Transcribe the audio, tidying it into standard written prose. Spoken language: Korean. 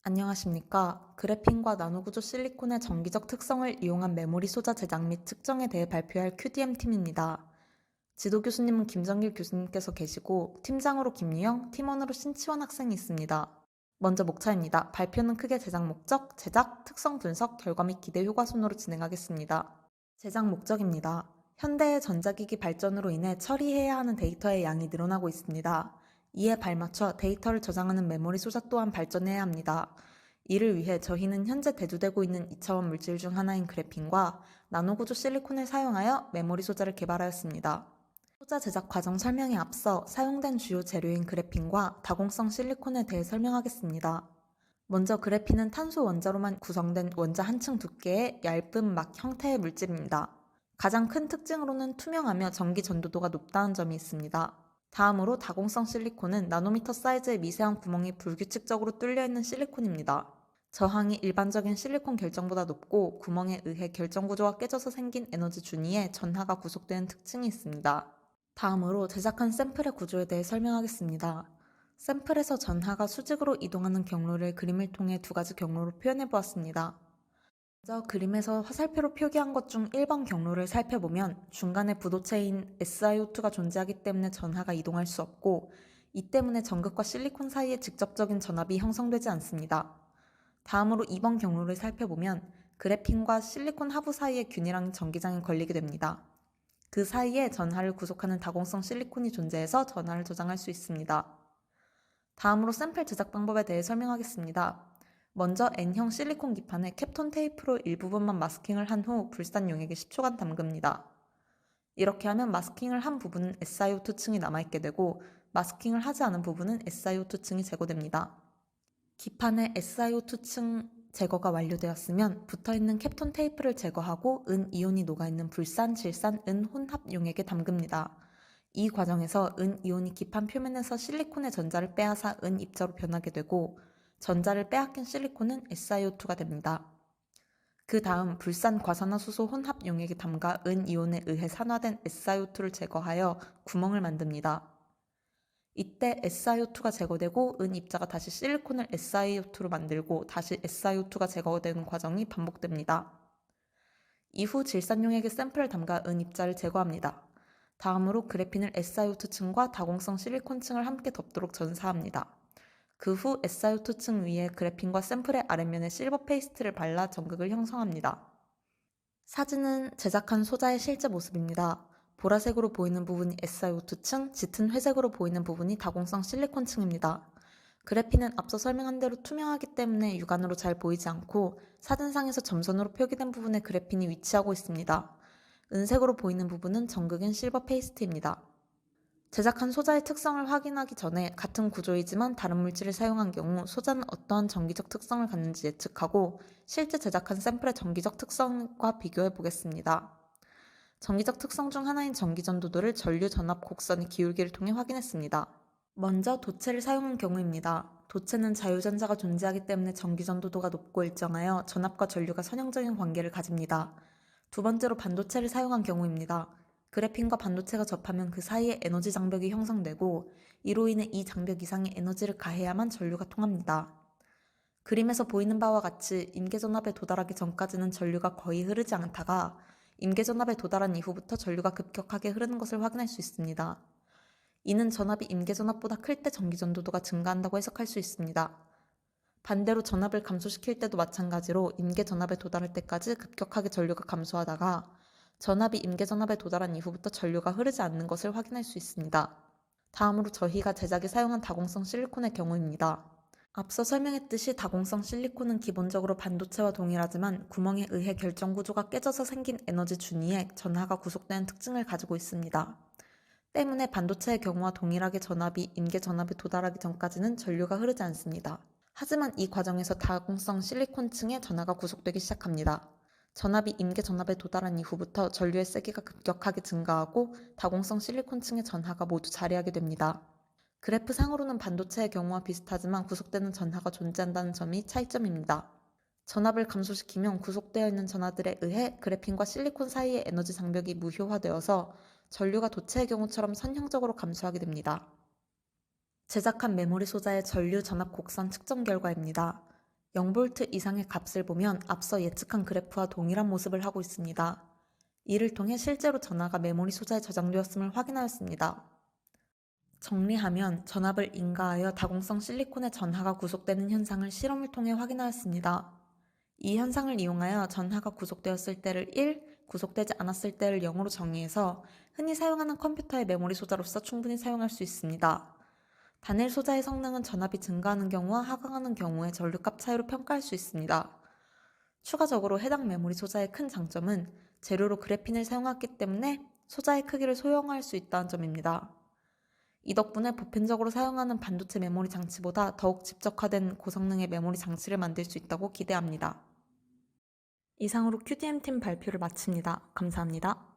안녕하십니까. 그래핀과 나노구조 실리콘의 정기적 특성을 이용한 메모리 소자 제작 및 측정에 대해 발표할 QDM 팀입니다. 지도 교수님은 김정길 교수님께서 계시고 팀장으로 김유영, 팀원으로 신치원 학생이 있습니다. 먼저 목차입니다. 발표는 크게 제작 목적, 제작, 특성 분석, 결과 및 기대 효과 순으로 진행하겠습니다. 제작 목적입니다. 현대의 전자기기 발전으로 인해 처리해야 하는 데이터의 양이 늘어나고 있습니다. 이에 발맞춰 데이터를 저장하는 메모리 소자 또한 발전해야 합니다. 이를 위해 저희는 현재 대두되고 있는 2차원 물질 중 하나인 그래핀과 나노구조 실리콘을 사용하여 메모리 소자를 개발하였습니다. 소자 제작 과정 설명에 앞서 사용된 주요 재료인 그래핀과 다공성 실리콘에 대해 설명하겠습니다. 먼저 그래핀은 탄소 원자로만 구성된 원자 한 층 두께의 얇은 막 형태의 물질입니다. 가장 큰 특징으로는 투명하며 전기 전도도가 높다는 점이 있습니다. 다음으로 다공성 실리콘은 나노미터 사이즈의 미세한 구멍이 불규칙적으로 뚫려있는 실리콘입니다. 저항이 일반적인 실리콘 결정보다 높고 구멍에 의해 결정 구조가 깨져서 생긴 에너지 준위에 전하가 구속되는 특징이 있습니다. 다음으로 제작한 샘플의 구조에 대해 설명하겠습니다. 샘플에서 전하가 수직으로 이동하는 경로를 그림을 통해 두 가지 경로로 표현해 보았습니다. 먼저 그림에서 화살표로 표기한 것 중 1번 경로를 살펴보면 중간에 부도체인 SiO2가 존재하기 때문에 전하가 이동할 수 없고 이 때문에 전극과 실리콘 사이에 직접적인 전압이 형성되지 않습니다. 다음으로 2번 경로를 살펴보면 그래핀과 실리콘 하부 사이에 균일한 전기장이 걸리게 됩니다. 그 사이에 전하를 구속하는 다공성 실리콘이 존재해서 전하를 저장할 수 있습니다. 다음으로 샘플 제작 방법에 대해 설명하겠습니다. 먼저 N형 실리콘 기판에 캡톤 테이프로 일부분만 마스킹을 한 후 불산 용액에 10초간 담급니다. 이렇게 하면 마스킹을 한 부분은 SiO2층이 남아있게 되고 마스킹을 하지 않은 부분은 SiO2층이 제거됩니다. 기판의 SiO2층 제거가 완료되었으면 붙어있는 캡톤 테이프를 제거하고 은 이온이 녹아있는 불산, 질산, 은 혼합 용액에 담급니다. 이 과정에서 은 이온이 기판 표면에서 실리콘의 전자를 빼앗아 은 입자로 변하게 되고 전자를 빼앗긴 실리콘은 SiO2가 됩니다. 그 다음 불산 과산화수소 혼합 용액에 담가 은 이온에 의해 산화된 SiO2를 제거하여 구멍을 만듭니다. 이때 SiO2가 제거되고 은 입자가 다시 실리콘을 SiO2로 만들고 다시 SiO2가 제거되는 과정이 반복됩니다. 이후 질산용액에 샘플을 담가 은 입자를 제거합니다. 다음으로 그래핀을 SiO2층과 다공성 실리콘층을 함께 덮도록 전사합니다. 그 후 SiO2층 위에 그래핀과 샘플의 아랫면에 실버 페이스트를 발라 전극을 형성합니다. 사진은 제작한 소자의 실제 모습입니다. 보라색으로 보이는 부분이 SiO2층, 짙은 회색으로 보이는 부분이 다공성 실리콘층입니다. 그래핀은 앞서 설명한 대로 투명하기 때문에 육안으로 잘 보이지 않고 사진상에서 점선으로 표기된 부분에 그래핀이 위치하고 있습니다. 은색으로 보이는 부분은 전극인 실버 페이스트입니다. 제작한 소자의 특성을 확인하기 전에 같은 구조이지만 다른 물질을 사용한 경우 소자는 어떠한 전기적 특성을 갖는지 예측하고 실제 제작한 샘플의 전기적 특성과 비교해 보겠습니다. 전기적 특성 중 하나인 전기전도도를 전류 전압 곡선의 기울기를 통해 확인했습니다. 먼저 도체를 사용한 경우입니다. 도체는 자유전자가 존재하기 때문에 전기전도도가 높고 일정하여 전압과 전류가 선형적인 관계를 가집니다. 두 번째로 반도체를 사용한 경우입니다. 그래핀과 반도체가 접하면 그 사이에 에너지 장벽이 형성되고 이로 인해 이 장벽 이상의 에너지를 가해야만 전류가 통합니다. 그림에서 보이는 바와 같이 임계전압에 도달하기 전까지는 전류가 거의 흐르지 않다가 임계전압에 도달한 이후부터 전류가 급격하게 흐르는 것을 확인할 수 있습니다. 이는 전압이 임계전압보다 클 때 전기전도도가 증가한다고 해석할 수 있습니다. 반대로 전압을 감소시킬 때도 마찬가지로 임계전압에 도달할 때까지 급격하게 전류가 감소하다가 전압이 임계전압에 도달한 이후부터 전류가 흐르지 않는 것을 확인할 수 있습니다. 다음으로 저희가 제작에 사용한 다공성 실리콘의 경우입니다. 앞서 설명했듯이 다공성 실리콘은 기본적으로 반도체와 동일하지만 구멍에 의해 결정 구조가 깨져서 생긴 에너지 준위에 전하가 구속되는 특징을 가지고 있습니다. 때문에 반도체의 경우와 동일하게 전압이 임계전압에 도달하기 전까지는 전류가 흐르지 않습니다. 하지만 이 과정에서 다공성 실리콘층의 전하가 구속되기 시작합니다. 전압이 임계전압에 도달한 이후부터 전류의 세기가 급격하게 증가하고 다공성 실리콘층의 전하가 모두 자리하게 됩니다. 그래프 상으로는 반도체의 경우와 비슷하지만 구속되는 전하가 존재한다는 점이 차이점입니다. 전압을 감소시키면 구속되어 있는 전하들에 의해 그래핀과 실리콘 사이의 에너지 장벽이 무효화되어서 전류가 도체의 경우처럼 선형적으로 감소하게 됩니다. 제작한 메모리 소자의 전류 전압 곡선 측정 결과입니다. 0V 이상의 값을 보면 앞서 예측한 그래프와 동일한 모습을 하고 있습니다. 이를 통해 실제로 전하가 메모리 소자에 저장되었음을 확인하였습니다. 정리하면 전압을 인가하여 다공성 실리콘의 전하가 구속되는 현상을 실험을 통해 확인하였습니다. 이 현상을 이용하여 전하가 구속되었을 때를 1, 구속되지 않았을 때를 0으로 정의해서 흔히 사용하는 컴퓨터의 메모리 소자로서 충분히 사용할 수 있습니다. 단일 소자의 성능은 전압이 증가하는 경우와 하강하는 경우의 전류값 차이로 평가할 수 있습니다. 추가적으로 해당 메모리 소자의 큰 장점은 재료로 그래핀을 사용했기 때문에 소자의 크기를 소형화할 수 있다는 점입니다. 이 덕분에 보편적으로 사용하는 반도체 메모리 장치보다 더욱 집적화된 고성능의 메모리 장치를 만들 수 있다고 기대합니다. 이상으로 QDM팀 발표를 마칩니다. 감사합니다.